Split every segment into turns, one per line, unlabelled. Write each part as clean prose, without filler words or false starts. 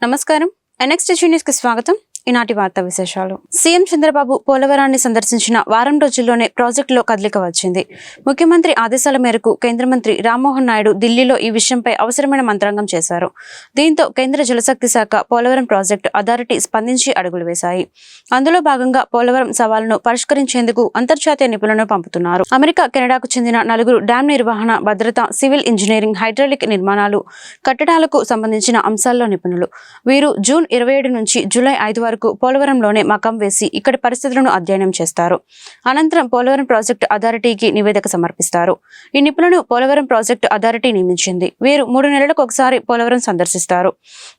నమస్కారం. NXT news కి స్వాగతం. ఈనాటి వార్తా విశేషాలు. సీఎం చంద్రబాబు పోలవరాన్ని సందర్శించిన వారం రోజుల్లోనే ప్రాజెక్టులో కదలిక వచ్చింది. ముఖ్యమంత్రి ఆదేశాల మేరకు కేంద్ర మంత్రి రామ్మోహన్ నాయుడు ఢిల్లీలో ఈ విషయంపై అవసరమైన మంత్రాంగం చేశారు. దీంతో కేంద్ర జలశక్తి శాఖ పోలవరం ప్రాజెక్టు అథారిటీ స్పందించి అడుగులు వేశాయి. అందులో భాగంగా పోలవరం సవాలును పరిష్కరించేందుకు అంతర్జాతీయ నిపుణులను పంపుతున్నారు. అమెరికా, కెనడాకు చెందిన 4 డ్యాం నిర్వహణ, భద్రత, సివిల్ ఇంజనీరింగ్, హైడ్రాలిక్ నిర్మాణాలు, కట్టడాలకు సంబంధించిన అంశాల్లో నిపుణులు. వీరు జూన్ 27 నుంచి జూలై 5 వరకు పోలవరంలోనే మకాం వేసి ఇక్కడి పరిస్థితులను అధ్యయనం చేస్తారు. అనంతరం పోలవరం ప్రాజెక్టు అథారిటీకి నివేదిక సమర్పిస్తారు. ఈ నిపుణులను పోలవరం ప్రాజెక్టు అథారిటీ నియమించింది. వీరు 3 నెలలకు ఒకసారి పోలవరం సందర్శిస్తారు.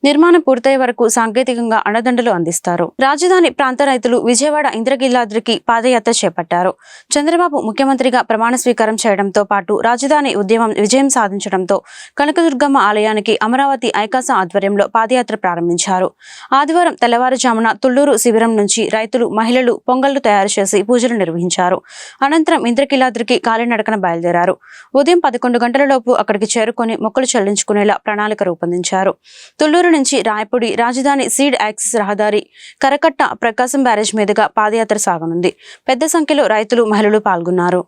నిర్మాణం పూర్తయ్యే వరకు సాంకేతికంగా అండదండలు అందిస్తారు. రాజధాని ప్రాంత రైతులు విజయవాడ ఇంద్రకీలాద్రికి పాదయాత్ర చేపట్టారు. చంద్రబాబు ముఖ్యమంత్రిగా ప్రమాణ స్వీకారం చేయడంతో పాటు రాజధాని ఉద్యమం విజయం సాధించడంతో కనకదుర్గమ్మ ఆలయానికి అమరావతి ఐకాస ఆధ్వర్యంలో పాదయాత్ర ప్రారంభించారు. ఆదివారం తెల్లవారుజామున తుళ్లూరు శిబిరం నుంచి రైతులు, మహిళలు పొంగళ్లు తయారు చేసి పూజలు నిర్వహించారు. అనంతరం ఇంద్రకీలాద్రికి కాలినడకన బయలుదేరారు. ఉదయం 11 గంటలలోపు అక్కడికి చేరుకొని మొక్కులు చెల్లించుకునేలా ప్రణాళిక రూపొందించారు. తుళ్లూరు నుంచి రాయపూడి రాజధాని సీడ్ యాక్సిస్ రహదారి కరకట్ట ప్రకాశం బ్యారేజ్ మీదుగా పాదయాత్ర సాగనుంది. పెద్ద సంఖ్యలో రైతులు, మహిళలు పాల్గొన్నారు.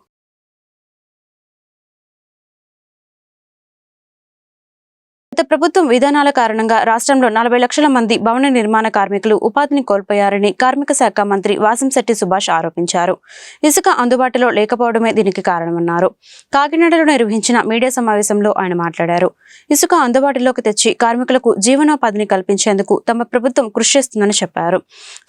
గత ప్రభుత్వం విధానాల కారణంగా రాష్ట్రంలో 40 లక్షల మంది భవన నిర్మాణ కార్మికులు ఉపాధిని కోల్పోయారని కార్మిక శాఖ మంత్రి వాసంశెట్టి సుభాష్ ఆరోపించారు. ఇసుక అందుబాటులో లేకపోవడమే దీనికి కారణమన్నారు. కాకినాడలో నిర్వహించిన మీడియా సమావేశంలో ఆయన మాట్లాడారు. ఇసుక అందుబాటులోకి తెచ్చి కార్మికులకు జీవనోపాధిని కల్పించేందుకు తమ ప్రభుత్వం కృషి చేస్తుందని చెప్పారు.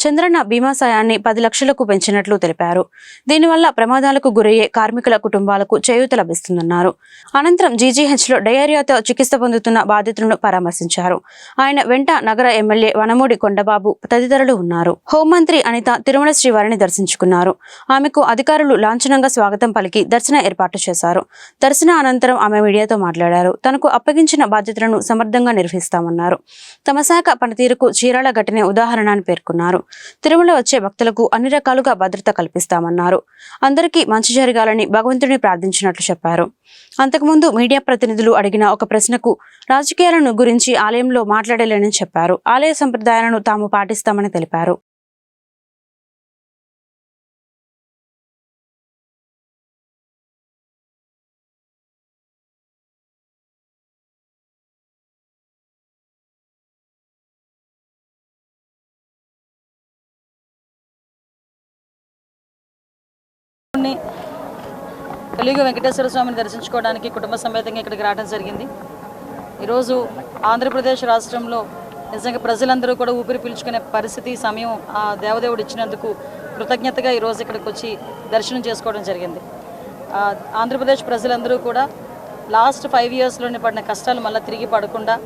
చంద్రన్న బీమా సాయాన్ని 10 లక్షలకు పెంచినట్లు తెలిపారు. దీనివల్ల ప్రమాదాలకు గురయ్యే కార్మికుల కుటుంబాలకు చేయూత లభిస్తుందన్నారు. అనంతరం జీజీహెచ్లో డయేరియాతో చికిత్స పొందుతున్న బాధితులను పరామర్శించారు. ఆయన వెంట నగర ఎమ్మెల్యే వనమూడి కొండబాబు తదితరులు ఉన్నారు. హోంమంత్రి అనిత తిరుమల శ్రీవారిని దర్శించుకున్నారు. ఆమెకు అధికారులు లాంఛనంగా స్వాగతం పలికి దర్శన ఏర్పాటు చేశారు. దర్శన అనంతరం ఆమె మీడియాతో మాట్లాడారు. తనకు అప్పగించిన బాధ్యతలను సమర్థంగా నిర్వహిస్తామన్నారు. తమ శాఖ పనితీరుకు చీరాల ఘటనే ఉదాహరణ అని పేర్కొన్నారు. తిరుమల వచ్చే భక్తులకు అన్ని రకాలుగా భద్రత కల్పిస్తామన్నారు. అందరికీ మంచి జరగాలని భగవంతుడిని ప్రార్థించినట్లు చెప్పారు. అంతకుముందు మీడియా ప్రతినిధులు అడిగిన ఒక ప్రశ్నకు రాజకీయాలను గురించి ఆలయంలో మాట్లాడలేనని చెప్పారు. ఆలయ సంప్రదాయాలను తాము పాటిస్తామని తెలిపారు.
కలియుగ వెంకటేశ్వర స్వామిని దర్శించుకోవడానికి కుటుంబ సమేతంగా ఇక్కడికి రావడం జరిగింది. ఈరోజు ఆంధ్రప్రదేశ్ రాష్ట్రంలో నిజంగా ప్రజలందరూ కూడా ఊపిరి పీల్చుకునే పరిస్థితి, సమయం ఆ దేవదేవుడు ఇచ్చినందుకు కృతజ్ఞతగా ఈరోజు ఇక్కడికి వచ్చి దర్శనం చేసుకోవడం జరిగింది. ఆంధ్రప్రదేశ్ ప్రజలందరూ కూడా లాస్ట్ 5 ఇయర్స్లోనే పడిన కష్టాలు మళ్ళీ తిరిగి పడకుండా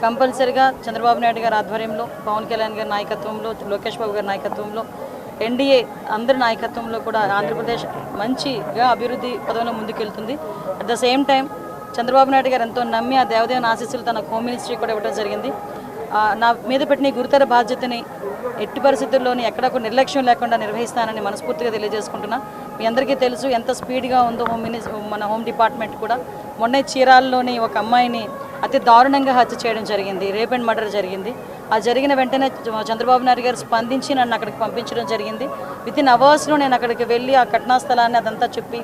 కంపల్సరిగా చంద్రబాబు నాయుడు గారి ఆధ్వర్యంలో, పవన్ కళ్యాణ్ గారి నాయకత్వంలో, లోకేష్ బాబు గారి నాయకత్వంలో, ఎన్డీఏ అందరి నాయకత్వంలో కూడా ఆంధ్రప్రదేశ్ మంచిగా అభివృద్ధి పదంలో ముందుకెళ్తుంది. At the same time Chandrababu Naidu గారు ఎంతో నమ్మి ఆ దేవదేవుని ఆశీస్సులు తన హోమ్ మినిస్ట్రీ కూడా ఇవ్వడం జరిగింది. నా మీద పెట్టిన గురుతర బాధ్యతని ఎట్టి పరిస్థితుల్లోని ఎక్కడ కూడా నిర్లక్ష్యం లేకుండా నిర్వహిస్తానని మనస్ఫూర్తిగా తెలియజేసుకుంటున్నా. మీ అందరికీ తెలుసు ఎంత స్పీడ్గా ఉందో మన హోమ్ డిపార్ట్మెంట్ కూడా. మొన్నే చీరాల్లోని ఒక అమ్మాయిని అతి దారుణంగా హత్య చేయడం జరిగింది, రేప్ అండ్ మర్డర్ జరిగింది. ఆ జరిగిన వెంటనే చంద్రబాబు నాయుడు గారు స్పందించి నన్ను అక్కడికి పంపించడం జరిగింది. వితిన్ అవర్స్లో నేను అక్కడికి వెళ్ళి ఆ ఘటనా స్థలాన్ని అదంతా చెప్పి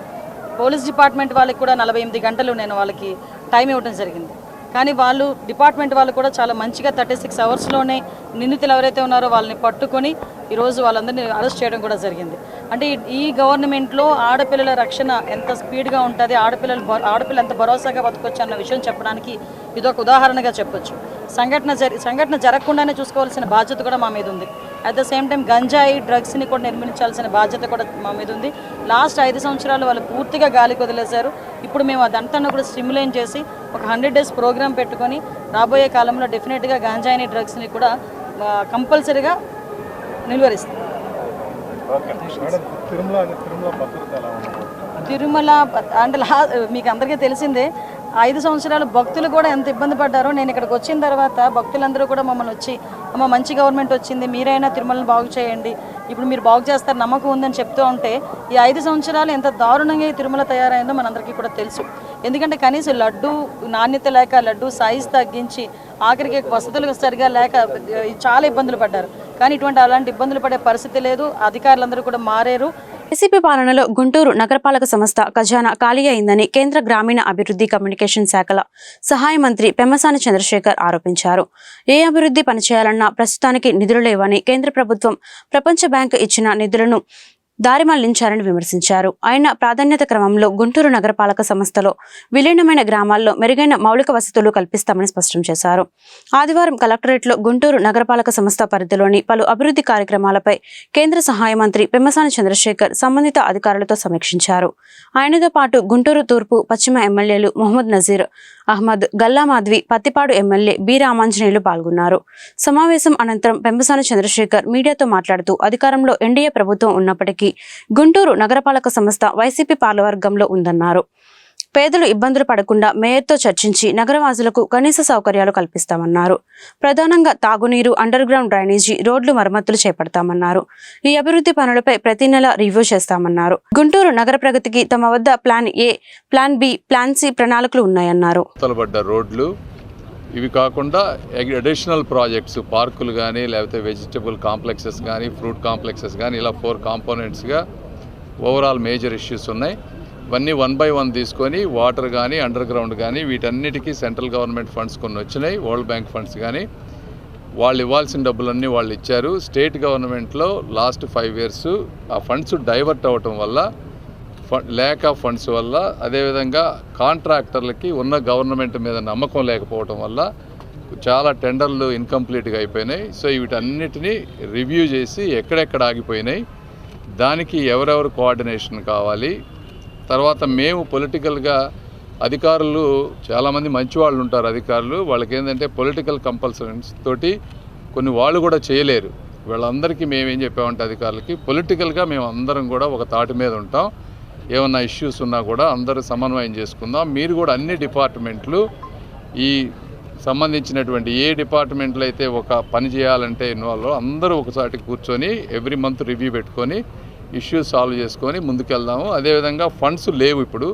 పోలీస్ డిపార్ట్మెంట్ వాళ్ళకి కూడా 48 గంటలు నేను వాళ్ళకి టైం ఇవ్వడం జరిగింది. కానీ వాళ్ళు డిపార్ట్మెంట్ వాళ్ళు కూడా చాలా మంచిగా 36 అవర్స్లోనే నిందితులు ఎవరైతే ఉన్నారో వాళ్ళని పట్టుకొని ఈరోజు వాళ్ళందరినీ అరెస్ట్ చేయడం కూడా జరిగింది. అంటే ఈ గవర్నమెంట్లో ఆడపిల్లల రక్షణ ఎంత స్పీడ్గా ఉంటుంది, ఆడపిల్ల ఎంత భరోసాగా బతకొచ్చు అన్న విషయం చెప్పడానికి ఇదొక ఉదాహరణగా చెప్పొచ్చు. సంఘటన జరగకుండానే చూసుకోవాల్సిన బాధ్యత కూడా మా మీద ఉంది. అట్ ద సేమ్ టైం గంజాయి, డ్రగ్స్ని కూడా నిర్మించాల్సిన బాధ్యత కూడా మా మీద ఉంది. లాస్ట్ 5 సంవత్సరాలు వాళ్ళు పూర్తిగా గాలికి వదిలేశారు. ఇప్పుడు మేము అదంతా కూడా స్టిమ్యులేట్ చేసి ఒక 100 days ప్రోగ్రామ్ పెట్టుకొని రాబోయే కాలంలో డెఫినెట్గా గంజాయిని, డ్రగ్స్ని కూడా కంపల్సరీగా నిలువరిస్తాం. తిరుమల అంటే మీకు అందరికీ తెలిసిందే, 5 సంవత్సరాలు భక్తులు కూడా ఎంత ఇబ్బంది పడ్డారో. నేను ఇక్కడికి వచ్చిన తర్వాత భక్తులందరూ కూడా మమ్మల్ని వచ్చి, అమ్మ మంచి గవర్నమెంట్ వచ్చింది, మీరైనా తిరుమలను బాగు చేయండి, ఇప్పుడు మీరు బాగు చేస్తారు నమ్మకం ఉందని చెప్తూ ఉంటే ఈ 5 సంవత్సరాలు ఎంత దారుణంగా ఈ తిరుమల తయారైందో మనందరికీ కూడా తెలుసు. ఎందుకంటే కనీసం లడ్డు నాణ్యత లేక లడ్డు సైజ్ తగ్గించి ఆఖరికి వసతులు సరిగా లేక చాలా ఇబ్బందులు పడ్డారు. కానీ అలాంటి ఇబ్బందులు పడే పరిస్థితి లేదు. అధికారులందరూ కూడా మారారు.
వైసీపీ పాలనలో గుంటూరు నగరపాలక సంస్థ ఖజానా ఖాళీ అయిందని కేంద్ర గ్రామీణ అభివృద్ధి కమ్యూనికేషన్ శాఖల సహాయ మంత్రి పెమ్మసాని చంద్రశేఖర్ ఆరోపించారు. ఏ అభివృద్ధి పనిచేయాలన్నా ప్రస్తుతానికి నిధులు లేవని, కేంద్ర ప్రభుత్వం ప్రపంచ బ్యాంకు ఇచ్చిన నిధులను దారి మళ్లించారని విమర్శించారు. ఆయన ప్రాధాన్యత క్రమంలో గుంటూరు నగరపాలక సంస్థలో విలీనమైన గ్రామాల్లో మెరుగైన మౌలిక వసతులు కల్పిస్తామని స్పష్టం చేశారు. ఆదివారం కలెక్టరేట్లో గుంటూరు నగరపాలక సంస్థ పరిధిలోని పలు అభివృద్ధి కార్యక్రమాలపై కేంద్ర సహాయ మంత్రి పెమ్మసాని చంద్రశేఖర్ సంబంధిత అధికారులతో సమీక్షించారు. ఆయనతో పాటు గుంటూరు తూర్పు, పశ్చిమ ఎమ్మెల్యేలు మొహమ్మద్ నజీర్ అహ్మద్, గల్లా మాధవి, పత్తిపాడు ఎమ్మెల్యే బి రామాంజనేయులు పాల్గొన్నారు. సమావేశం అనంతరం పెమ్మసాని చంద్రశేఖర్ మీడియాతో మాట్లాడుతూ అధికారంలో ఎన్డీఏ ప్రభుత్వం ఉన్నప్పటికీ గుంటూరు నగరపాలక సంస్థ వైసీపీ పాలవర్గంలో ఉందన్నారు. పేదలు ఇబ్బందులు పడకుండా మేయర్తో చర్చించి నగరవాసులకు కనీస సౌకర్యాలు కల్పిస్తామన్నారు. ప్రధానంగా తాగునీరు, అండర్ గ్రౌండ్ డ్రైనేజీ, రోడ్లు మరమ్మతులు చేపడతామన్నారు. ఈ అభివృద్ధి పనులపై ప్రతి నెల రివ్యూ చేస్తామన్నారు. గుంటూరు నగర ప్రగతికి తమ వద్ద plan A, plan B, plan C ప్రణాళికలు ఉన్నాయన్నారు.
రోడ్లు ఇవి కాకుండా అడిషనల్ ప్రాజెక్ట్స్, పార్కులు కానీ, లేకపోతే వెజిటబుల్ కాంప్లెక్సెస్ కానీ, ఫ్రూట్ కాంప్లెక్సెస్ కానీ, ఇలా 4 కాంపోనెంట్స్గా ఓవరాల్ మేజర్ ఇష్యూస్ ఉన్నాయి. ఇవన్నీ 1 by 1 తీసుకొని వాటర్ కానీ, అండర్ గ్రౌండ్ కానీ, వీటన్నిటికీ సెంట్రల్ గవర్నమెంట్ ఫండ్స్ కొన్ని వచ్చినాయి, వరల్డ్ బ్యాంక్ ఫండ్స్ కానీ. వాళ్ళు ఇవ్వాల్సిన డబ్బులన్నీ వాళ్ళు ఇచ్చారు. స్టేట్ గవర్నమెంట్లో లాస్ట్ 5 years ఆ ఫండ్స్ డైవర్ట్ అవ్వటం వల్ల, ల్యాక్ ఆఫ్ ఫండ్స్ వల్ల, అదేవిధంగా కాంట్రాక్టర్లకి ఉన్న గవర్నమెంట్ మీద నమ్మకం లేకపోవటం వల్ల చాలా టెండర్లు ఇన్కంప్లీట్గా అయిపోయినాయి. సో వీటన్నిటినీ రివ్యూ చేసి ఎక్కడెక్కడ ఆగిపోయినాయి, దానికి ఎవరెవరు కోఆర్డినేషన్ కావాలి. తర్వాత మేము పొలిటికల్గా అధికారులు చాలామంది మంచి వాళ్ళు ఉంటారు. అధికారులు వాళ్ళకి ఏంటంటే పొలిటికల్ కంపల్సరీస్ తోటి కొన్ని వాళ్ళు కూడా చేయలేరు. వీళ్ళందరికీ మేమేం చెప్పామంటే అధికారులకి పొలిటికల్గా మేము అందరం కూడా ఒక తాటి మీద ఉంటాం. ఏమన్నా ఇష్యూస్ ఉన్నా కూడా అందరూ సమన్వయం చేసుకుందాం. మీరు కూడా అన్ని డిపార్ట్మెంట్లు ఈ సంబంధించినటువంటి ఏ డిపార్ట్మెంట్లో అయితే ఒక పని చేయాలంటే ఇన్వాల్వ్ అందరూ ఒకసారి కూర్చొని ఎవ్రీ మంత్ రివ్యూ పెట్టుకొని ఇష్యూస్ సాల్వ్ చేసుకొని ముందుకెళ్దాము. అదేవిధంగా ఫండ్స్ లేవు. ఇప్పుడు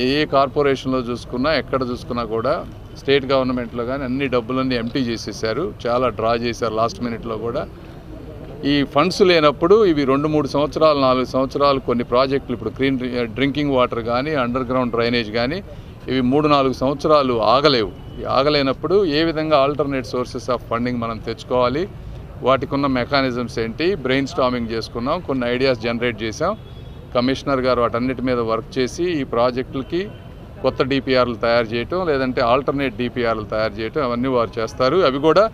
ఏ కార్పొరేషన్లో చూసుకున్నా, ఎక్కడ చూసుకున్నా కూడా స్టేట్ గవర్నమెంట్లో కానీ అన్ని డబ్బులన్నీ ఎంటీ చేసేసారు. చాలా డ్రా చేశారు లాస్ట్ మినిట్లో కూడా. ఈ ఫండ్స్ లేనప్పుడు ఇవి 2-3 సంవత్సరాలు, 4 సంవత్సరాలు కొన్ని ప్రాజెక్టులు, ఇప్పుడు క్లీన్ డ్రింకింగ్ వాటర్ కానీ, అండర్ గ్రౌండ్ డ్రైనేజ్ కానీ, ఇవి 3-4 సంవత్సరాలు ఆగలేవు. ఆగలేనప్పుడు ఏ విధంగా ఆల్టర్నేట్ సోర్సెస్ ఆఫ్ ఫండింగ్ మనం తెచ్చుకోవాలి, వాటికి ఉన్న మెకానిజమ్స్ ఏంటి, బ్రెయిన్ స్టార్మింగ్ చేసుకున్నాం, కొన్ని ఐడియాస్ జనరేట్ చేసాం. కమిషనర్ గారు వాటన్నిటి మీద వర్క్ చేసి ఈ ప్రాజెక్టులకి కొత్త డిపిఆర్లు తయారు చేయటం, లేదంటే ఆల్టర్నేట్ డిపిఆర్లు తయారు చేయటం, అవన్నీ వారు చేస్తారు. అవి కూడా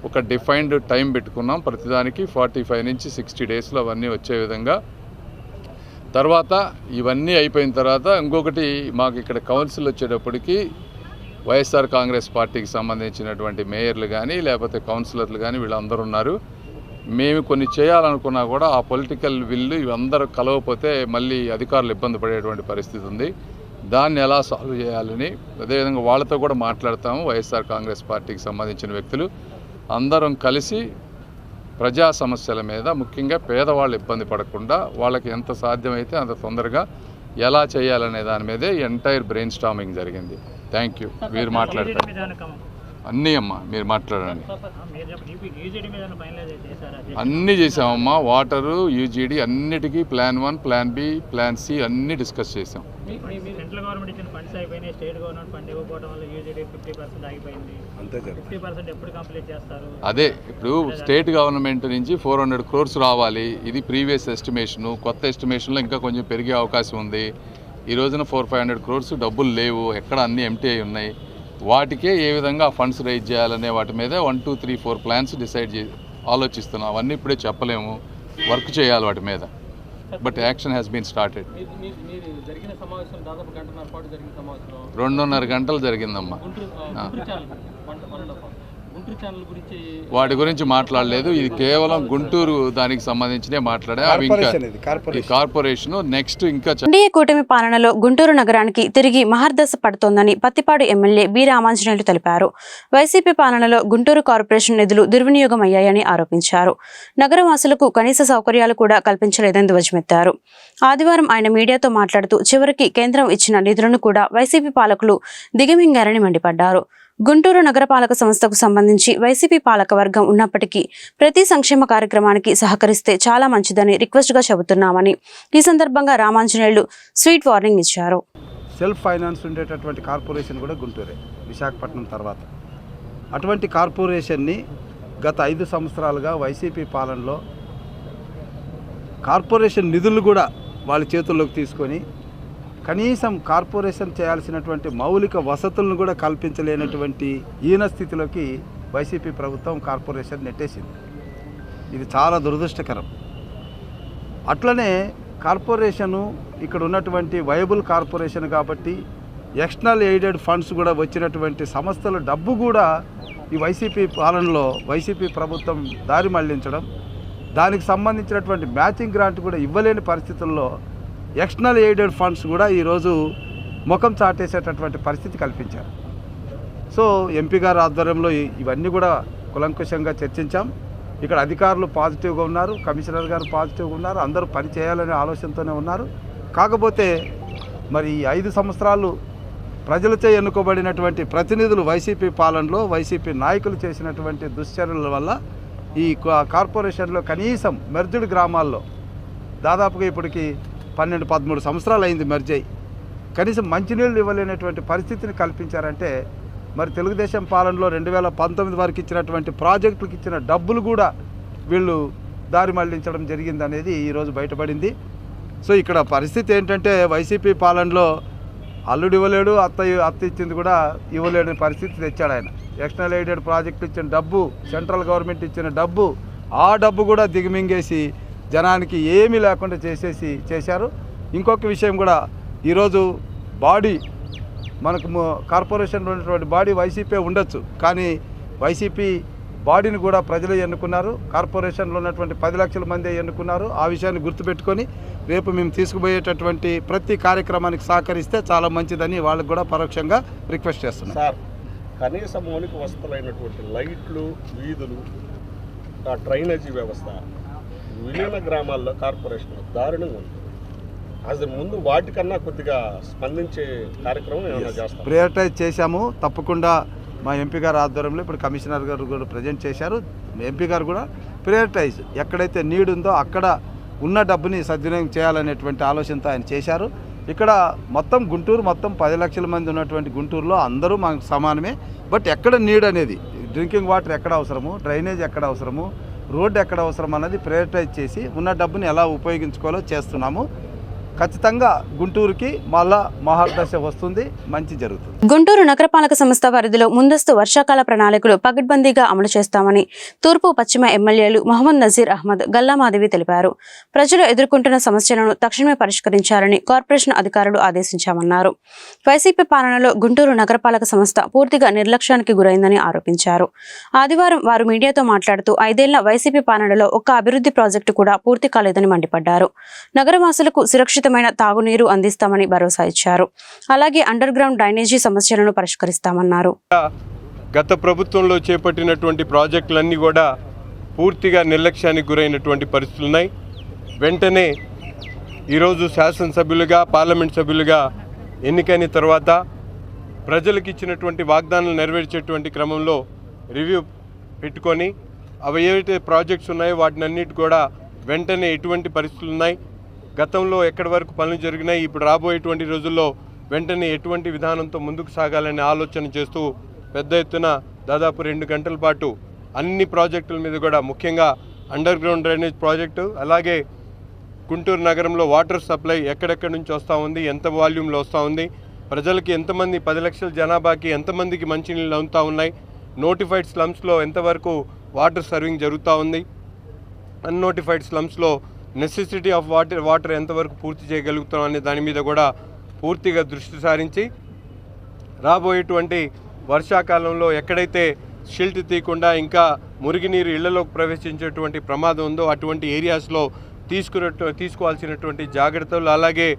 ఒక డిఫైన్డ్ టైం పెట్టుకున్నాం. ప్రతిదానికి 45 నుంచి 60 daysలో అవన్నీ వచ్చే విధంగా. తర్వాత ఇవన్నీ అయిపోయిన తర్వాత ఇంకొకటి, మాకు ఇక్కడ కౌన్సిల్ వచ్చేటప్పటికి వైఎస్ఆర్ కాంగ్రెస్ పార్టీకి సంబంధించినటువంటి మేయర్లు కానీ, లేకపోతే కౌన్సిలర్లు కానీ వీళ్ళందరూ ఉన్నారు. మేము కొన్ని చేయాలనుకున్నా కూడా ఆ పొలిటికల్ విల్లు ఇవందరూ కలవకపోతే మళ్ళీ అధికారులు ఇబ్బంది పడేటువంటి పరిస్థితి ఉంది. దాన్ని ఎలా సాల్వ్ చేయాలని అదేవిధంగా వాళ్ళతో కూడా మాట్లాడతాము. వైఎస్ఆర్ కాంగ్రెస్ పార్టీకి సంబంధించిన వ్యక్తులు అందరం కలిసి ప్రజా సమస్యల మీద, ముఖ్యంగా పేదవాళ్ళు ఇబ్బంది పడకుండా వాళ్ళకి ఎంత సాధ్యమైతే అంత తొందరగా ఎలా చేయాలనే దాని మీదే ఎంటైర్ బ్రెయిన్ స్టార్మింగ్ జరిగింది. Thank you. మీరు మాట్లాడతారు అన్నీ అమ్మా, మీరు మాట్లాడండి. అన్నీ చేసామమ్మా. వాటరు, యూజీడీ అన్నిటికీ plan 1, plan B, plan C అన్నీ డిస్కస్ చేసాం.
సెంట్రల్ గవర్నమెంట్ ఇచ్చిన ఫండ్స్ అయిపోయినాయి, స్టేట్ గవర్నమెంట్ ఫండ్ ఇవ్వకపోవడం వల్ల యూజీడీ 50% ఆగిపోయింది. 50% ఎప్పుడు కంప్లీట్ చేస్తారు? అదే
ఇప్పుడు స్టేట్ గవర్నమెంట్ నుంచి 400 crores రావాలి. ఇది ప్రీవియస్ ఎస్టిమేషను. కొత్త ఎస్టిమేషన్లో ఇంకా కొంచెం పెరిగే అవకాశం ఉంది. ఈ రోజున 400-500 crores డబ్బులు లేవు, ఎక్కడ అన్నీ ఎంటీ అయి ఉన్నాయి. వాటికే ఏ విధంగా ఫండ్స్ రైజ్ చేయాలనే వాటి మీద 1, 2, 3, 4 ప్లాన్స్ డిసైడ్ ఆలోచిస్తున్నాం. అవన్నీ ఇప్పుడే చెప్పలేము, వర్క్ చేయాలి వాటి మీద. But action has been started. 2.5 గంటలు జరిగిందమ్మా. వాటి గురించి మాట్లాడలేదు. ఇది కేవలం గుంటూరు దానికి సంబంధించినే మాట్లాడా. అవి ఇంకా ఈ కార్పొరేషన్ నెక్స్ట్ ఇంకా
ఎన్డీఏ కూటమి పాలనలో గుంటూరు నగరానికి తిరిగి మహర్దశ పడుతోందని పత్తిపాడు ఎమ్మెల్యే బి రామాంజనేయులు తెలిపారు. వైసీపీ పాలనలో గుంటూరు కార్పొరేషన్ నిధులు దుర్వినియోగం అయ్యాయని ఆరోపించారు. నగరవాసులకు కనీస సౌకర్యాలు కూడా కల్పించలేదని ధ్వజమెత్తారు. ఆదివారం ఆయన మీడియాతో మాట్లాడుతూ చివరికి కేంద్రం ఇచ్చిన నిధులను కూడా వైసీపీ పాలకులు దిగమింగారని మండిపడ్డారు. గుంటూరు నగరపాలక సంస్థకు సంబంధించి వైసీపీ పాలక వర్గం ఉన్నప్పటికీ ప్రతి సంక్షేమ కార్యక్రమానికి సహకరిస్తే చాలా మంచిదని రిక్వెస్ట్గా చెబుతున్నామని ఈ సందర్భంగా రామాంజనేయులు స్వీట్ వార్నింగ్ ఇచ్చారు.
సెల్ఫ్ ఫైనాన్స్ ఉండేటటువంటి కార్పొరేషన్ కూడా గుంటూరే, విశాఖపట్నం తర్వాత. అటువంటి కార్పొరేషన్ని గత 5 సంవత్సరాలుగా వైసీపీ పాలనలో కార్పొరేషన్ నిధులు కూడా వాళ్ళ చేతుల్లోకి తీసుకొని కనీసం కార్పొరేషన్ చేయాల్సినటువంటి మౌలిక వసతులను కూడా కల్పించలేనటువంటి ఈన స్థితిలోకి వైసీపీ ప్రభుత్వం కార్పొరేషన్ నెట్టేసింది. ఇది చాలా దురదృష్టకరం. అట్లనే కార్పొరేషను ఇక్కడ ఉన్నటువంటి వైబుల్ కార్పొరేషన్ కాబట్టి ఎక్స్టర్నల్ ఎయిడెడ్ ఫండ్స్ కూడా వచ్చినటువంటి సంస్థల డబ్బు కూడా ఈ వైసీపీ పాలనలో వైసీపీ ప్రభుత్వం దారి మళ్లించడం, దానికి సంబంధించినటువంటి మ్యాచింగ్ గ్రాంట్ కూడా ఇవ్వలేని పరిస్థితుల్లో ఎక్స్టర్నల్ ఎయిడెడ్ ఫండ్స్ కూడా ఈరోజు ముఖం చాటేసేటటువంటి పరిస్థితి కల్పించారు. సో ఎంపీ గారి ఆధ్వర్యంలో ఇవన్నీ కూడా కులంకుశంగా చర్చించాం. ఇక్కడ అధికారులు పాజిటివ్గా ఉన్నారు, కమిషనర్ గారు పాజిటివ్గా ఉన్నారు, అందరూ పని చేయాలనే ఆలోచనతోనే ఉన్నారు. కాకపోతే మరి 5 సంవత్సరాలు ప్రజలచే ఎన్నుకోబడినటువంటి ప్రతినిధులు వైసీపీ పాలనలో వైసీపీ నాయకులు చేసినటువంటి దుశ్చర్యల వల్ల ఈ కార్పొరేషన్లో కనీసం మెర్జ్డ్ గ్రామాల్లో దాదాపుగా ఇప్పటికి 12-13 సంవత్సరాలు అయింది మెర్జ్ అయ్యి, కనీసం మంచినీళ్ళు ఇవ్వలేనటువంటి పరిస్థితిని కల్పించారంటే మరి తెలుగుదేశం పాలనలో 2019 వరకు ఇచ్చినటువంటి ప్రాజెక్టులకు ఇచ్చిన డబ్బులు కూడా వీళ్ళు దారి మళ్లించడం జరిగింది అనేది ఈరోజు బయటపడింది. సో ఇక్కడ పరిస్థితి ఏంటంటే వైసీపీ పాలనలో అల్లుడు ఇవ్వలేడు, అత్త ఇచ్చింది కూడా ఇవ్వలేని పరిస్థితి తెచ్చాడు ఆయన. ఎక్స్టర్నల్ ఎయిడెడ్ ప్రాజెక్టు ఇచ్చిన డబ్బు, సెంట్రల్ గవర్నమెంట్ ఇచ్చిన డబ్బు, ఆ డబ్బు కూడా దిగమింగేసి జనానికి ఏమీ లేకుండా చేశారు. ఇంకొక విషయం కూడా, ఈరోజు బాడీ మనకు కార్పొరేషన్లో ఉన్నటువంటి బాడీ వైసీపీ ఉండొచ్చు, కానీ వైసీపీ బాడీని కూడా ప్రజలు ఎన్నుకున్నారు. కార్పొరేషన్లో ఉన్నటువంటి 10 లక్షల మంది ఎన్నుకున్నారు. ఆ విషయాన్ని గుర్తుపెట్టుకొని రేపు మేము తీసుకుపోయేటటువంటి ప్రతి కార్యక్రమానికి సహకరిస్తే చాలా మంచిదని వాళ్ళకు కూడా పరోక్షంగా రిక్వెస్ట్ చేస్తున్నాం.
సార్, కనీస మౌలిక వసతులైనటువంటి లైట్లు, వీధులు, డ్రైనేజీ వ్యవస్థ విలీన గ్రామాల్లో కార్పొరేషన్ దారుణంగా ఉంది. అసలు ముందు వాటికన్నా కొద్దిగా స్పందించే కార్యక్రమం ఏమైనా చేస్తాం.
ప్రయారిటైజ్ చేశాము తప్పకుండా. మా ఎంపీ గారు ఆధ్వర్యంలో ఇప్పుడు కమిషనర్ గారు కూడా ప్రజెంట్ చేశారు. ఎంపీ గారు కూడా ప్రయారిటైజ్ ఎక్కడైతే నీడ్ ఉందో అక్కడ ఉన్న డబ్బుని సద్వినియోగం చేయాలనేటువంటి ఆలోచనతో ఆయన చేశారు. ఇక్కడ మొత్తం గుంటూరు మొత్తం 10 లక్షల మంది ఉన్నటువంటి గుంటూరులో అందరూ మనకు సమానమే. బట్ ఎక్కడ నీడ్ అనేది, డ్రింకింగ్ వాటర్ ఎక్కడ అవసరము, డ్రైనేజ్ ఎక్కడ అవసరము, రోడ్డు ఎక్కడ అవసరం అన్నది ప్రయారిటైజ్ చేసి ఉన్న డబ్బుని ఎలా ఉపయోగించుకోవాలో చేస్తున్నాము. ఖచ్చితంగా గుంటూరుకి మళ్ళా మహర్దశ వస్తుంది, మంచి జరుగుతుంది.
గుంటూరు నగరపాలక సంస్థ పరిధిలో ముందస్తు వర్షాకాల ప్రణాళికలు పకడ్బందీగా అమలు చేస్తామని తూర్పు పశ్చిమ ఎమ్మెల్యేలు మొహమ్మద్ నజీర్ అహ్మద్, గల్లామాధవి తెలిపారు. ప్రజలు ఎదుర్కొంటున్న సమస్యలను తక్షణమే పరిష్కరించాలని కార్పొరేషన్ అధికారులు ఆదేశించామన్నారు. వైసీపీ పాలనలో గుంటూరు నగరపాలక సంస్థ పూర్తిగా నిర్లక్ష్యానికి గురైందని ఆరోపించారు. ఆదివారం వారు మీడియాతో మాట్లాడుతూ 5 ఏళ్ల వైసీపీ పాలనలో ఒక్క అభివృద్ధి ప్రాజెక్టు కూడా పూర్తి కాలేదని మండిపడ్డారు. నగరవాసులకు సురక్షిత తాగునీరు అందిస్తామని భరోసా ఇచ్చారు. అలాగే అండర్ గ్రౌండ్ డ్రైనేజీ సమస్యలను పరిష్కరిస్తామన్నారు.
గత ప్రభుత్వంలో చేపట్టినటువంటి ప్రాజెక్టులన్నీ కూడా పూర్తిగా నిర్లక్ష్యానికి గురైనటువంటి పరిస్థితులు ఉన్నాయి. వెంటనే ఈరోజు శాసనసభ్యులుగా, పార్లమెంట్ సభ్యులుగా ఎన్నికైన తర్వాత ప్రజలకు ఇచ్చినటువంటి వాగ్దానాలు నెరవేర్చేటువంటి క్రమంలో రివ్యూ పెట్టుకొని అవి ఏవైతే ప్రాజెక్ట్స్ ఉన్నాయో వాటిని అన్నిటి కూడా వెంటనే ఎటువంటి పరిస్థితులు ఉన్నాయి, గతంలో ఎక్కడి వరకు పనులు జరిగినాయి, ఇప్పుడు రాబోయేటువంటి రోజుల్లో వెంటనే ఎటువంటి విధానంతో ముందుకు సాగాలనే ఆలోచన చేస్తూ పెద్ద ఎత్తున దాదాపు 2 గంటల పాటు అన్ని ప్రాజెక్టుల మీద కూడా, ముఖ్యంగా అండర్ గ్రౌండ్ డ్రైనేజ్ ప్రాజెక్టు, అలాగే గుంటూరు నగరంలో వాటర్ సప్లై ఎక్కడెక్కడి నుంచి వస్తూ ఉంది, ఎంత వాల్యూమ్లో వస్తూ ఉంది, ప్రజలకి ఎంతమంది 10 లక్షల జనాభాకి ఎంతమందికి మంచినీళ్ళు అందుతూ ఉన్నాయి, నోటిఫైడ్ స్లమ్స్లో ఎంతవరకు వాటర్ సర్వింగ్ జరుగుతూ ఉంది, అన్నోటిఫైడ్ స్లమ్స్లో నెసెసిటీ ఆఫ్ వాటర్ ఎంతవరకు పూర్తి చేయగలుగుతాం అనే దాని మీద కూడా పూర్తిగా దృష్టి సారించి రాబోయేటువంటి వర్షాకాలంలో ఎక్కడైతే షిల్ట్ తీయకుండా ఇంకా మురుగునీరు ఇళ్లలోకి ప్రవేశించేటువంటి ప్రమాదం ఉందో అటువంటి ఏరియాస్లో తీసుకోవాల్సినటువంటి జాగ్రత్తలు, అలాగే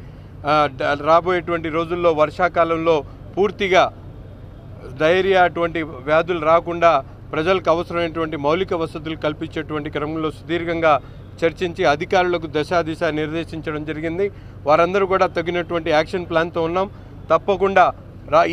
రాబోయేటువంటి రోజుల్లో వర్షాకాలంలో పూర్తిగా డయేరియా అటువంటి వ్యాధులు రాకుండా ప్రజలకు అవసరమైనటువంటి మౌలిక వసతులు కల్పించేటువంటి క్రమంలో సుదీర్ఘంగా చర్చించి అధికారులకు దశ నిర్దేశించడం జరిగింది. వారందరూ కూడా తగినటువంటి యాక్షన్ ప్లాన్తో ఉన్నాం. తప్పకుండా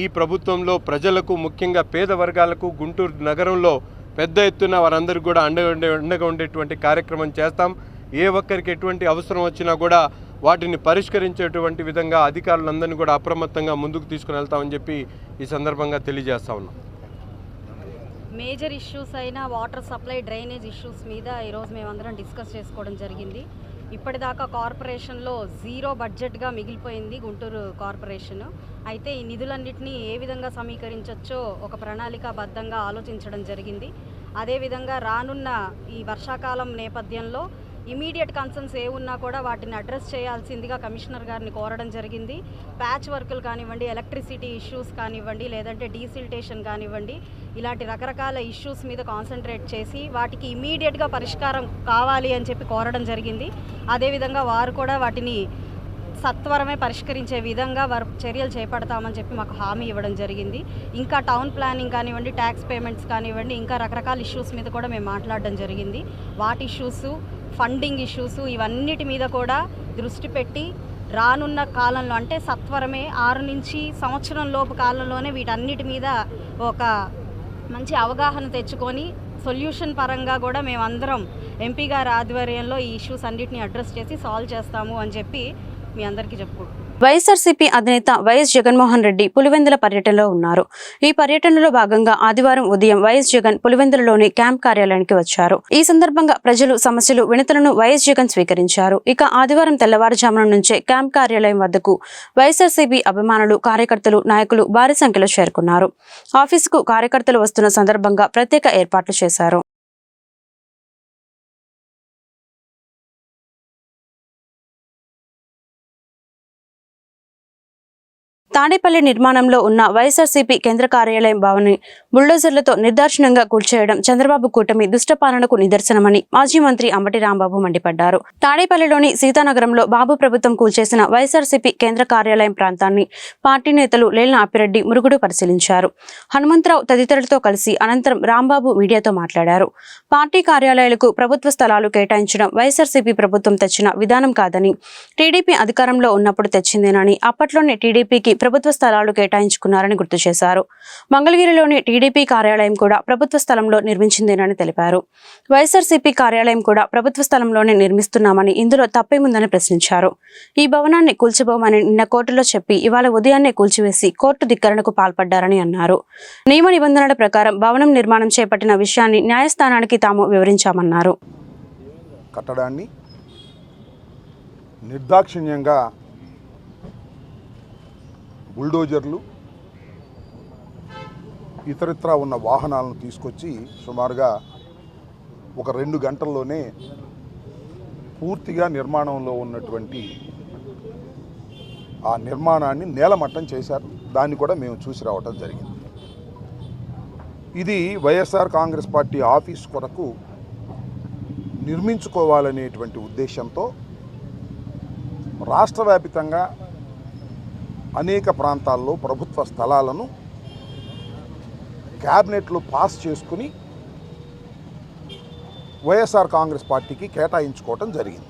ఈ ప్రభుత్వంలో ప్రజలకు, ముఖ్యంగా పేద వర్గాలకు గుంటూరు నగరంలో పెద్ద ఎత్తున వారందరూ కూడా అండగా ఉండేటువంటి కార్యక్రమం చేస్తాం. ఏ ఒక్కరికి ఎటువంటి అవసరం వచ్చినా కూడా వాటిని పరిష్కరించేటువంటి విధంగా అధికారులందరినీ కూడా అప్రమత్తంగా ముందుకు తీసుకుని వెళ్తామని చెప్పి ఈ సందర్భంగా తెలియజేస్తా ఉన్నాం.
మేజర్ ఇష్యూస్ అయిన వాటర్ సప్లై, డ్రైనేజ్ ఇష్యూస్ మీద ఈరోజు మేమందరం డిస్కస్ చేసుకోవడం జరిగింది. ఇప్పటిదాకా కార్పొరేషన్లో జీరో బడ్జెట్గా మిగిలిపోయింది గుంటూరు కార్పొరేషన్. అయితే ఈ నిధులన్నింటినీ ఏ విధంగా సమీకరించవచ్చో ఒక ప్రణాళికాబద్ధంగా ఆలోచించడం జరిగింది. అదేవిధంగా రానున్న ఈ వర్షాకాలం నేపథ్యంలో ఇమీడియట్ కన్సర్న్స్ ఏ ఉన్నా కూడా వాటిని అడ్రస్ చేయాల్సిందిగా కమిషనర్ గారిని కోరడం జరిగింది. ప్యాచ్ వర్కులు కానివ్వండి, ఎలక్ట్రిసిటీ ఇష్యూస్ కానివ్వండి, లేదంటే డీసిల్టేషన్ కానివ్వండి, ఇలాంటి రకరకాల ఇష్యూస్ మీద కాన్సన్ట్రేట్ చేసి వాటికి ఇమీడియట్గా పరిష్కారం కావాలి అని చెప్పి కోరడం జరిగింది. అదేవిధంగా వారు కూడా వాటిని సత్వరమే పరిష్కరించే విధంగా వారు చర్యలు చేపడతామని చెప్పి మాకు హామీ ఇవ్వడం జరిగింది. ఇంకా టౌన్ ప్లానింగ్ కానివ్వండి, ట్యాక్స్ పేమెంట్స్ కానివ్వండి, ఇంకా రకరకాల ఇష్యూస్ మీద కూడా మేము మాట్లాడడం జరిగింది. వాటి ఇష్యూస్, ఫండింగ్ ఇష్యూస్, ఇవన్నిటి మీద కూడా దృష్టి పెట్టి రానున్న కాలంలో, అంటే సత్వరమే 6 నుంచి సంవత్సరం లోపు కాలంలోనే వీటన్నిటి మీద ఒక మంచి అవగాహన తెచ్చుకొని సొల్యూషన్ పరంగా కూడా మేమందరం ఎంపీ గారి ఆధ్వర్యంలో ఈ ఇష్యూస్ అన్నిటిని అడ్రస్ చేసి సాల్వ్ చేస్తాము అని చెప్పి మీ అందరికీ చెప్పుకుంటున్నాను.
వైఎస్ఆర్సీపీ అధినేత వైఎస్ జగన్మోహన్ రెడ్డి పులివెందుల పర్యటనలో ఉన్నారు. ఈ పర్యటనలో భాగంగా ఆదివారం ఉదయం వైఎస్ జగన్ పులివెందులలోని క్యాంప్ కార్యాలయానికి వచ్చారు. ఈ సందర్భంగా ప్రజలు సమస్యలు, వినతులను వైఎస్ జగన్ స్వీకరించారు. ఇక ఆదివారం తెల్లవారుజామున నుంచే క్యాంప్ కార్యాలయం వద్దకు వైఎస్ఆర్సీపీ అభిమానులు, కార్యకర్తలు, నాయకులు భారీ సంఖ్యలో చేరుకున్నారు. ఆఫీసుకు కార్యకర్తలు వస్తున్న సందర్భంగా ప్రత్యేక ఏర్పాట్లు చేశారు. తాడేపల్లి నిర్మాణంలో ఉన్న వైఎస్ఆర్సీపీ కేంద్ర కార్యాలయం భవన్ని బుల్డోజర్లతో నిర్దాక్షిణ్యంగా కూల్చేయడం చంద్రబాబు కూటమి దుష్టపాలనకు నిదర్శనమని మాజీ మంత్రి అంబటి రాంబాబు మండిపడ్డారు. తాడేపల్లిలోని సీతానగరంలో బాబు ప్రభుత్వం కూల్చేసిన వైఎస్ఆర్సీపీ కేంద్ర కార్యాలయం ప్రాంతాన్ని పార్టీ నేతలు లేళ్ల అప్పిరెడ్డి, మురుగుడు పరిశీలించారు. హనుమంతరావు తదితరులతో కలిసి అనంతరం రాంబాబు మీడియాతో మాట్లాడారు. పార్టీ కార్యాలయాలకు ప్రభుత్వ స్థలాలు కేటాయించడం వైఎస్ఆర్సీపీ ప్రభుత్వం తెచ్చిన విధానం కాదని, టీడీపీ అధికారంలో ఉన్నప్పుడు తెచ్చిందేనని, అప్పట్లోనే టీడీపీకి ప్రభుత్వ స్థలాలు కేటాయించుకున్నారని గుర్తు చేశారు. మంగళగిరిలోని టీడీపీ కార్యాలయం కూడా ప్రభుత్వ స్థలంలో నిర్మించిందేనని తెలిపారు. వైఎస్ఆర్సీపీ కార్యాలయం కూడా ప్రభుత్వ స్థలంలోనే నిర్మిస్తున్నామని, ఇందులో తప్పేముందని ప్రశ్నించారు. ఈ భవనాన్ని కూల్చబోమని నిన్న కోర్టులో చెప్పి ఇవాళ ఉదయాన్నే కూల్చివేసి కోర్టు ధిక్కరణకు పాల్పడ్డారని అన్నారు. నియమ నిబంధనల ప్రకారం భవనం నిర్మాణం చేపట్టిన విషయాన్ని న్యాయస్థానానికి తాము వివరించామన్నారు.
కట్టడాన్ని నిర్దాక్షిణ్యంగా బుల్డోజర్లు, ఇతరత్రా ఉన్న వాహనాలను తీసుకొచ్చి సుమారుగా ఒక 2 గంటల్లోనే పూర్తిగా నిర్మాణంలో ఉన్నటువంటి ఆ నిర్మాణాన్ని నేలమట్టం చేశారు. దాన్ని కూడా మేము చూసి రావటం జరిగింది. ఇది వైఎస్ఆర్ కాంగ్రెస్ పార్టీ ఆఫీస్ కొరకు నిర్మించుకోవాలనేటువంటి ఉద్దేశంతో రాష్ట్ర వ్యాపితంగా అనేక ప్రాంతాల్లో ప్రభుత్వ స్థలాలను క్యాబినెట్లో పాస్ చేసుకుని వైఎస్ఆర్ కాంగ్రెస్ పార్టీకి కేటాయించుకోవటం జరిగింది.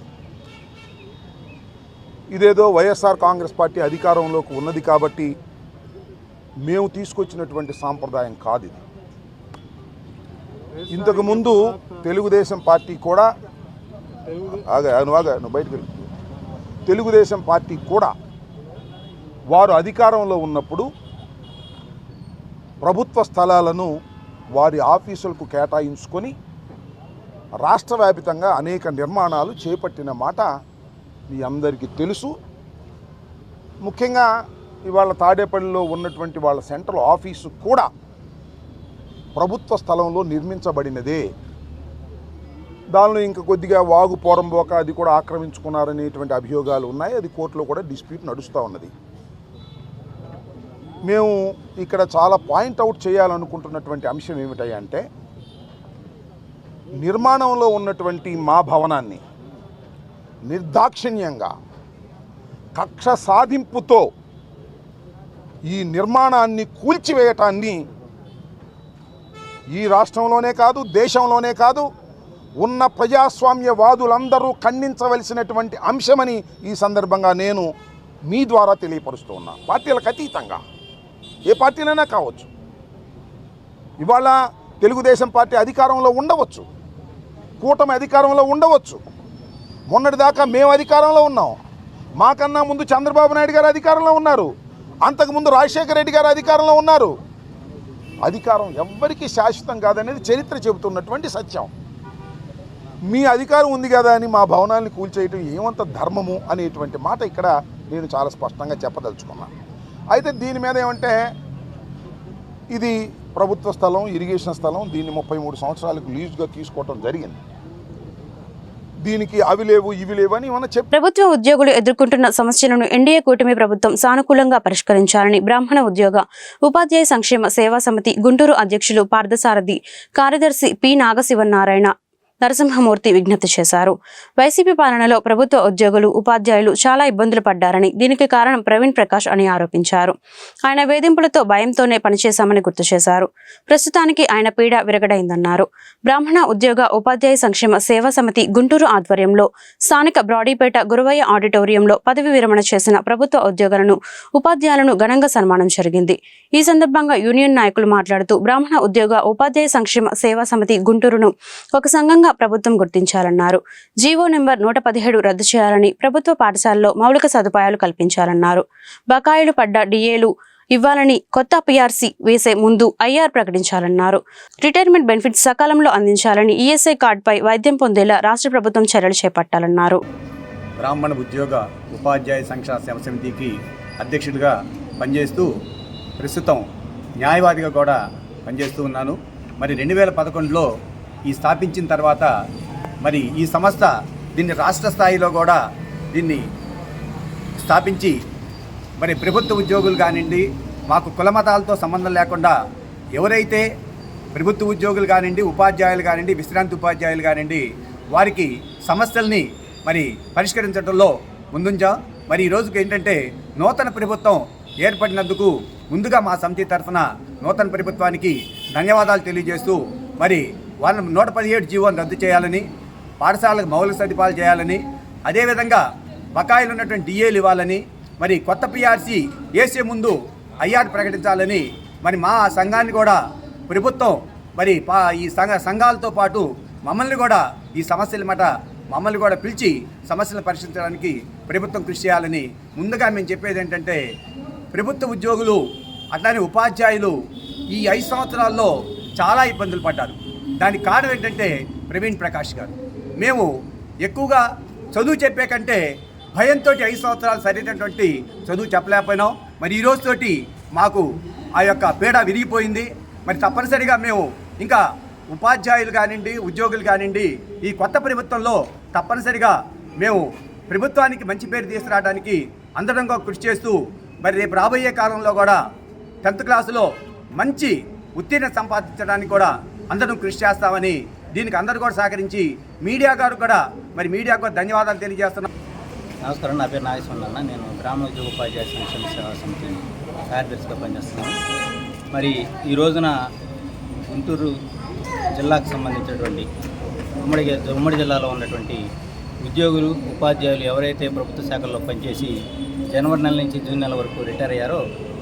ఇదేదో వైఎస్ఆర్ కాంగ్రెస్ పార్టీ అధికారంలోకి ఉన్నది కాబట్టి మేము తీసుకొచ్చినటువంటి సాంప్రదాయం కాదు ఇది. ఇంతకుముందు తెలుగుదేశం పార్టీ కూడా తెలుగుదేశం పార్టీ కూడా వారు అధికారంలో ఉన్నప్పుడు ప్రభుత్వ స్థలాలను వారి ఆఫీసులకు కేటాయించుకొని రాష్ట్ర వ్యాపితంగా అనేక నిర్మాణాలు చేపట్టిన మాట మీ అందరికీ తెలుసు. ముఖ్యంగా ఇవాళ తాడేపల్లిలో ఉన్నటువంటి వాళ్ళ సెంట్రల్ ఆఫీసు కూడా ప్రభుత్వ స్థలంలో నిర్మించబడినదే. దానిలో ఇంకా కొద్దిగా వాగు పోరంబోక అది కూడా ఆక్రమించుకున్నారనేటువంటి అభియోగాలు ఉన్నాయి. అది కోర్టులో కూడా డిస్ప్యూట్ నడుస్తూ ఉన్నది. మేము ఇక్కడ చాలా పాయింట్అవుట్ చేయాలనుకుంటున్నటువంటి అంశం ఏమిటంటే నిర్మాణంలో ఉన్నటువంటి మా భవనాన్ని నిర్దాక్షిణ్యంగా కక్ష సాధింపుతో ఈ నిర్మాణాన్ని కూల్చివేయటాన్ని ఈ రాష్ట్రంలోనే కాదు దేశంలోనే కాదు ఉన్న ప్రజాస్వామ్యవాదులందరూ ఖండించవలసినటువంటి అంశమని ఈ సందర్భంగా నేను మీ ద్వారా తెలియపరుస్తూ ఉన్నా. పార్టీలకు అతీతంగా ఏ పార్టీలైనా కావచ్చు. ఇవాళ తెలుగుదేశం పార్టీ అధికారంలో ఉండవచ్చు, కూటమి అధికారంలో ఉండవచ్చు. మొన్నటిదాకా మేము అధికారంలో ఉన్నాం. మాకన్నా ముందు చంద్రబాబు నాయుడు గారు అధికారంలో ఉన్నారు, అంతకుముందు రాజశేఖర రెడ్డి గారు అధికారంలో ఉన్నారు. అధికారం ఎవ్వరికీ శాశ్వతం కాదనేది చరిత్ర చెబుతున్నటువంటి సత్యం. మీ అధికారం ఉంది కదా అని మా భవనాన్ని కూల్చేయటం ఏమంత ధర్మము అనేటువంటి మాట ఇక్కడ నేను చాలా స్పష్టంగా చెప్పదలుచుకున్నాను. అయితే దీని మీద ఏమంటే ఇది ప్రభుత్వ స్థలం, ఇరిగేషన్ స్థలం, దీన్ని 33 సంవత్సరాలకు లీజుగా తీసుకోవటం జరిగింది. దీనికి అవి లేవు ఇవి లేవు అని మనం చెప్పి
ప్రభుత్వ ఉద్యోగులు ఎదుర్కొంటున్న సమస్యలను ఎన్డీఏ కూటమి ప్రభుత్వం సానుకూలంగా పరిష్కరించాలని బ్రాహ్మణ ఉద్యోగ ఉపాధ్యాయ సంక్షేమ సేవా సమితి గుంటూరు అధ్యక్షులు పార్థసారథి కార్యదర్శి పి నాగశివనారాయణ నరసింహమూర్తి విజ్ఞప్తి చేశారు. వైసీపీ పాలనలో ప్రభుత్వ ఉద్యోగులు ఉపాధ్యాయులు చాలా ఇబ్బందులు పడ్డారని, దీనికి కారణం ప్రవీణ్ ప్రకాష్ అని ఆరోపించారు. ఆయన వేధింపులతో భయంతోనే పనిచేశామని గుర్తు చేశారు. ప్రస్తుతానికి ఆయన పీడ విరగడైందన్నారు. బ్రాహ్మణ ఉద్యోగ ఉపాధ్యాయ సంక్షేమ సేవా సమితి గుంటూరు ఆధ్వర్యంలో స్థానిక బ్రాడీపేట గురువయ్య ఆడిటోరియంలో పదవి విరమణ చేసిన ప్రభుత్వ ఉద్యోగులను ఉపాధ్యాయులను ఘనంగా సన్మానం జరిగింది. ఈ సందర్భంగా యూనియన్ నాయకులు మాట్లాడుతూ బ్రాహ్మణ ఉద్యోగ ఉపాధ్యాయ సంక్షేమ సేవా సమితి గుంటూరును ఒక సంఘంగా ప్రభుత్వం గుర్తించాలన్నారు. జీవో నెంబర్ 117 రద్దు చేయాలని, ప్రభుత్వ పాఠశాలలో మౌలిక సదుపాయాలు కల్పించాలన్నారు. బకాయిలు పడ్డ డిఏలు ఇవ్వాలని, కొత్త పిఆర్సీ వేసే ముందు ఐఆర్ ప్రకటించాలన్నారు. రిటైర్మెంట్ బెనిఫిట్స్ సకాలంలో అందించాలని, ఈఎస్ఐ కార్డుపై వైద్యం పొందేలా రాష్ట్ర ప్రభుత్వం చర్యలు చేపట్టాలన్నారు.
బ్రాహ్మణ ఉద్యోగ ఉపాధ్యాయ సంక్షేమ సేవ సమితికి అధ్యక్షుడిగా పనిచేస్తూ ప్రస్తుతం న్యాయవాదిగా కూడా పనిచేస్తూ ఉన్నాను. మరి 2011లో ఈ స్థాపించిన తర్వాత మరి ఈ సంస్థ దీన్ని రాష్ట్ర స్థాయిలో కూడా దీన్ని స్థాపించి మరి ప్రభుత్వ ఉద్యోగులు కానివ్వండి, మాకు కుల మతాలతో సంబంధం లేకుండా ఎవరైతే ప్రభుత్వ ఉద్యోగులు కానివ్వండి, ఉపాధ్యాయులు కానివ్వండి, విశ్రాంతి ఉపాధ్యాయులు కానివ్వండి, వారికి సమస్యల్ని మరి పరిష్కరించడంలో ముందుంచాం. మరి ఈ రోజుకి ఏంటంటే నూతన ప్రభుత్వం ఏర్పడినందుకు ముందుగా మా సమితి తరఫున నూతన ప్రభుత్వానికి ధన్యవాదాలు తెలియజేస్తూ మరి వాళ్ళ 117 జీవోను రద్దు చేయాలని, పాఠశాలకు మౌలిక సదుపాయాలు చేయాలని, అదేవిధంగా బకాయిలు ఉన్నటువంటి డిఏలు ఇవ్వాలని, మరి కొత్త పిఆర్సీ వేసే ముందు ఐఆర్ ప్రకటించాలని మరి మా సంఘాన్ని కూడా ప్రభుత్వం మరి ఈ సంఘాలతో పాటు మమ్మల్ని కూడా ఈ సమస్యల మాట మమ్మల్ని కూడా పిలిచి సమస్యలను పరిష్కరించడానికి ప్రభుత్వం కృషి చేయాలని ముందుగా మేము చెప్పేది ఏంటంటే ప్రభుత్వ ఉద్యోగులు అట్లానే ఉపాధ్యాయులు ఈ 5 సంవత్సరాల్లో చాలా ఇబ్బందులు పడ్డారు. దానికి కారణం ఏంటంటే ప్రవీణ్ ప్రకాష్ గారు. మేము ఎక్కువగా చదువు చెప్పే కంటే భయంతో 5 సంవత్సరాలు సరైనటువంటి చదువు చెప్పలేకపోయినాం. మరి ఈ రోజుతోటి మాకు ఆ యొక్క పీడ విరిగిపోయింది. మరి తప్పనిసరిగా మేము ఇంకా ఉపాధ్యాయులు కానివ్వండి, ఉద్యోగులు కానివ్వండి, ఈ కొత్త ప్రభుత్వంలో తప్పనిసరిగా మేము ప్రభుత్వానికి మంచి పేరు తీసుకురావడానికి అందరం కృషి చేస్తూ మరి రేపు రాబోయే కాలంలో కూడా 10th క్లాసులో మంచి ఉత్తీర్ణత సంపాదించడానికి కూడా అందరం కృషి చేస్తామని, దీనికి అందరూ కూడా సహకరించి మీడియా గారు కూడా మరి మీడియాకు ధన్యవాదాలు తెలియజేస్తున్నాం.
నమస్కారం, నా పేరు నాగేశ్వరరావు. నేను బ్రాహ్మణ ఉద్యోగ ఉపాధ్యాయ సంక్షేమ సేవా సమితి కార్యదర్శిగా పనిచేస్తున్నాను. మరి ఈ రోజున గుంటూరు జిల్లాకు సంబంధించినటువంటి ఉమ్మడి జిల్లాలో ఉన్నటువంటి ఉద్యోగులు ఉపాధ్యాయులు ఎవరైతే ప్రభుత్వ శాఖల్లో పనిచేసి జనవరి నెల నుంచి జూన్ నెల వరకు రిటైర్ అయ్యారో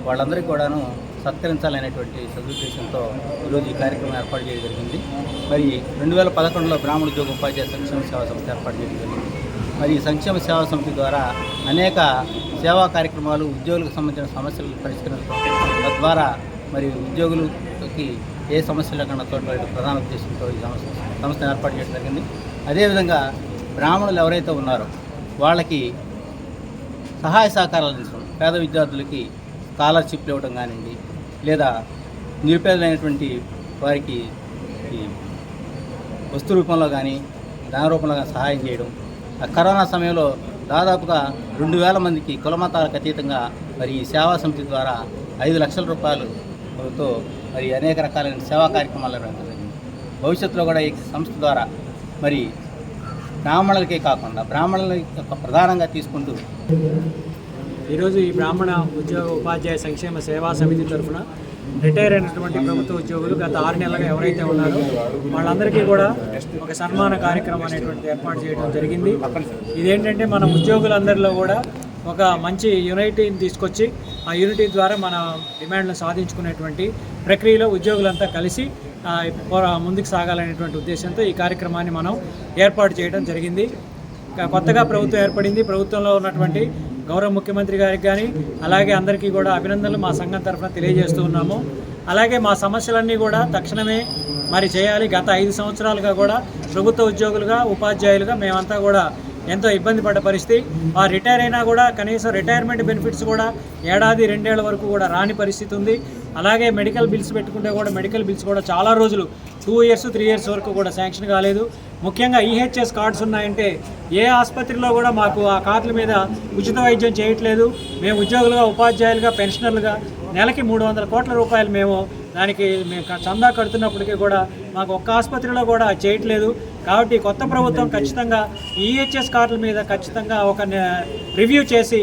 వాళ్ళందరికీ కూడాను సత్కరించాలనేటువంటి సదుద్దేశంతో ఈరోజు ఈ కార్యక్రమం ఏర్పాటు చేయడం జరిగింది. మరి 2011లో బ్రాహ్మణ ఉద్యోగ ఉపాధ్యాయ సంక్షేమ సేవా సమితి ఏర్పాటు చేయడం జరిగింది. మరి ఈ సంక్షేమ సేవా సమితి ద్వారా అనేక సేవా కార్యక్రమాలు, ఉద్యోగులకు సంబంధించిన సమస్యలు పరిష్కరించడం తద్వారా మరి ఉద్యోగులకి ఏ సమస్యలు లేకుండా తోడ్పడే ప్రధాన ఉద్దేశంతో ఈ సంస్థను ఏర్పాటు చేయడం జరిగింది. అదేవిధంగా బ్రాహ్మణులు ఎవరైతే ఉన్నారో వాళ్ళకి సహాయ సహకారాలు అందించడం, పేద విద్యార్థులకి స్కాలర్షిప్లు ఇవ్వడం కానివ్వండి, లేదా నిరుపేదలైనటువంటి వారికి వస్తు రూపంలో కానీ ధన రూపంలో కానీ సహాయం చేయడం. కరోనా సమయంలో దాదాపుగా 2000 మందికి కులమతాలకు అతీతంగా మరి ఈ సేవా సమితి ద్వారా 5 లక్షల రూపాయలతో మరి అనేక రకాలైన సేవా కార్యక్రమాలు నిర్వహించడం జరిగింది. భవిష్యత్తులో కూడా ఈ సంస్థ ద్వారా మరి బ్రాహ్మణులకే కాకుండా బ్రాహ్మణుల యొక్క ప్రధానంగా తీసుకుంటూ
ఈరోజు ఈ బ్రాహ్మణ ఉద్యోగ ఉపాధ్యాయ సంక్షేమ సేవా సమితి తరఫున రిటైర్ అయినటువంటి ప్రభుత్వ ఉద్యోగులు గత 6 నెలలుగా ఎవరైతే ఉన్నారో వాళ్ళందరికీ కూడా ఒక సన్మాన కార్యక్రమం అనేటువంటిది ఏర్పాటు చేయడం జరిగింది. ఇదేంటంటే మన ఉద్యోగులందరిలో కూడా ఒక మంచి యూనిటీని తీసుకొచ్చి ఆ యూనిటీ ద్వారా మన డిమాండ్లను సాధించుకునేటువంటి ప్రక్రియలో ఉద్యోగులంతా కలిసి ముందుకు సాగాలనేటువంటి ఉద్దేశంతో ఈ కార్యక్రమాన్ని మనం ఏర్పాటు చేయడం జరిగింది. కొత్తగా ప్రభుత్వం ఏర్పడింది. ప్రభుత్వంలో ఉన్నటువంటి గౌరవ ముఖ్యమంత్రి గారికి కానీ అలాగే అందరికీ కూడా అభినందనలు మా సంఘం తరఫున తెలియజేస్తూ ఉన్నాము. అలాగే మా సమస్యలన్నీ కూడా తక్షణమే మరి చేయాలి. గత 5 సంవత్సరాలుగా కూడా ప్రభుత్వ ఉద్యోగులుగా ఉపాధ్యాయులుగా మేమంతా కూడా ఎంతో ఇబ్బంది పడ్డ పరిస్థితి. ఆ రిటైర్ అయినా కూడా కనీసం రిటైర్మెంట్ బెనిఫిట్స్ కూడా 1-2 ఏళ్ల వరకు కూడా రాని పరిస్థితి ఉంది. అలాగే మెడికల్ బిల్స్ పెట్టుకుంటే కూడా మెడికల్ బిల్స్ కూడా చాలా రోజులు 2 ఇయర్స్ 3 ఇయర్స్ వరకు కూడా శాంక్షన్ కాలేదు. ముఖ్యంగా ఈహెచ్ఎస్ కార్డ్స్ ఉన్నాయంటే ఏ ఆసుపత్రిలో కూడా మాకు ఆ కార్డుల మీద ఉచిత వైద్యం చేయట్లేదు. మేము ఉద్యోగులుగా ఉపాధ్యాయులుగా పెన్షనర్లుగా నెలకి 300 కోట్ల రూపాయలు మేము చందా కడుతున్నప్పటికీ కూడా మాకు ఒక్క ఆసుపత్రిలో కూడా చేయట్లేదు. కాబట్టి కొత్త ప్రభుత్వం ఖచ్చితంగా ఈహెచ్ఎస్ కార్డుల మీద ఖచ్చితంగా ఒక రివ్యూ చేసి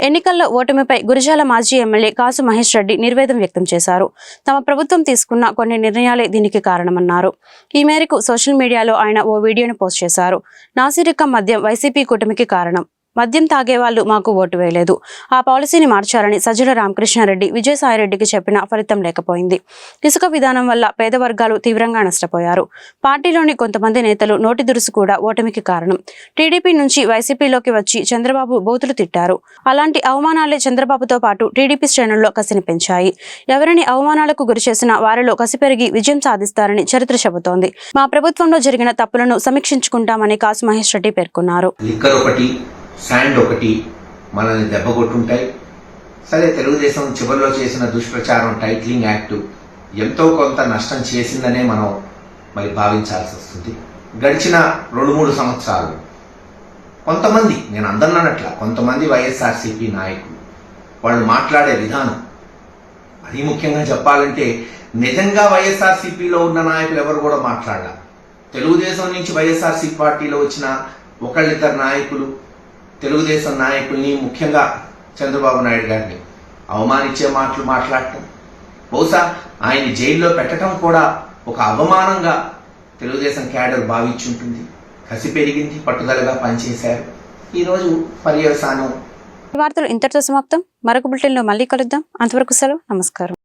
ఎన్నికల్లో ఓటమిపై గురజాల మాజీ ఎమ్మెల్యే కాసు మహేష్ రెడ్డి నిర్వేదం వ్యక్తం చేశారు. తమ ప్రభుత్వం తీసుకున్న కొన్ని నిర్ణయాలే దీనికి కారణమన్నారు. ఈ మేరకు సోషల్ మీడియాలో ఆయన ఓ వీడియోను పోస్ట్ చేశారు. నాసిరకం మద్యం వైసీపీ కూటమికి కారణం. మద్యం తాగేవాళ్లు మాకు ఓటు వేయలేదు. ఆ పాలసీని మార్చాలని సజ్జల రామకృష్ణారెడ్డి విజయసాయిరెడ్డికి చెప్పినా ఫలితం లేకపోయింది. ఇసుక విధానం వల్ల పేద వర్గాలు తీవ్రంగా నష్టపోయారు. పార్టీలోని కొంతమంది నేతలు నోటి దురుసు కూడా ఓటమికి కారణం. టీడీపీ నుంచి వైసీపీలోకి వచ్చి చంద్రబాబు బూతులు తిట్టారు. అలాంటి అవమానాలే చంద్రబాబుతో పాటు టీడీపీ శ్రేణుల్లో కసిని పెంచాయి. ఎవరిని అవమానాలకు గురి చేసినా వారిలో కసి పెరిగి విజయం సాధిస్తారని చరిత్ర చెబుతోంది. మా ప్రభుత్వంలో జరిగిన తప్పులను సమీక్షించుకుంటామని కాసు మహేష్ రెడ్డి పేర్కొన్నారు.
శాండ్ ఒకటి మనల్ని దెబ్బకొట్టుంటాయి. సరే, తెలుగుదేశం చివరిలో చేసిన దుష్ప్రచారం టైటిలింగ్ యాక్టు ఎంతో కొంత నష్టం చేసిందనే మనం మరి భావించాల్సి వస్తుంది. గడిచిన 2-3 సంవత్సరాలు కొంతమంది, నేను అందరినట్ల కొంతమంది వైఎస్ఆర్సీపీ నాయకులు వాళ్ళు మాట్లాడే విధానం, అది ముఖ్యంగా చెప్పాలంటే నిజంగా వైఎస్ఆర్సీపీలో ఉన్న నాయకులు ఎవరు కూడా మాట్లాడాల. తెలుగుదేశం నుంచి వైఎస్ఆర్సీపీ పార్టీలో వచ్చిన 1-2 నాయకులు తెలుగుదేశం నాయకుల్ని, ముఖ్యంగా చంద్రబాబు నాయుడు గారిని అవమానించే మాటలు మాట్లాడటం, బహుశా ఆయన్ని జైల్లో పెట్టడం కూడా ఒక అవమానంగా తెలుగుదేశం క్యాడర్ భావించుంటుంది. కసి పెరిగింది, పట్టుదలగా పనిచేశారు. ఈరోజు పర్యవసానం.
వార్తలు ఇంతటితో సమాప్తం. మరొక బులెటిన్లో మళ్ళీ కలుద్దాం. అంతవరకు సెలవు. నమస్కారం.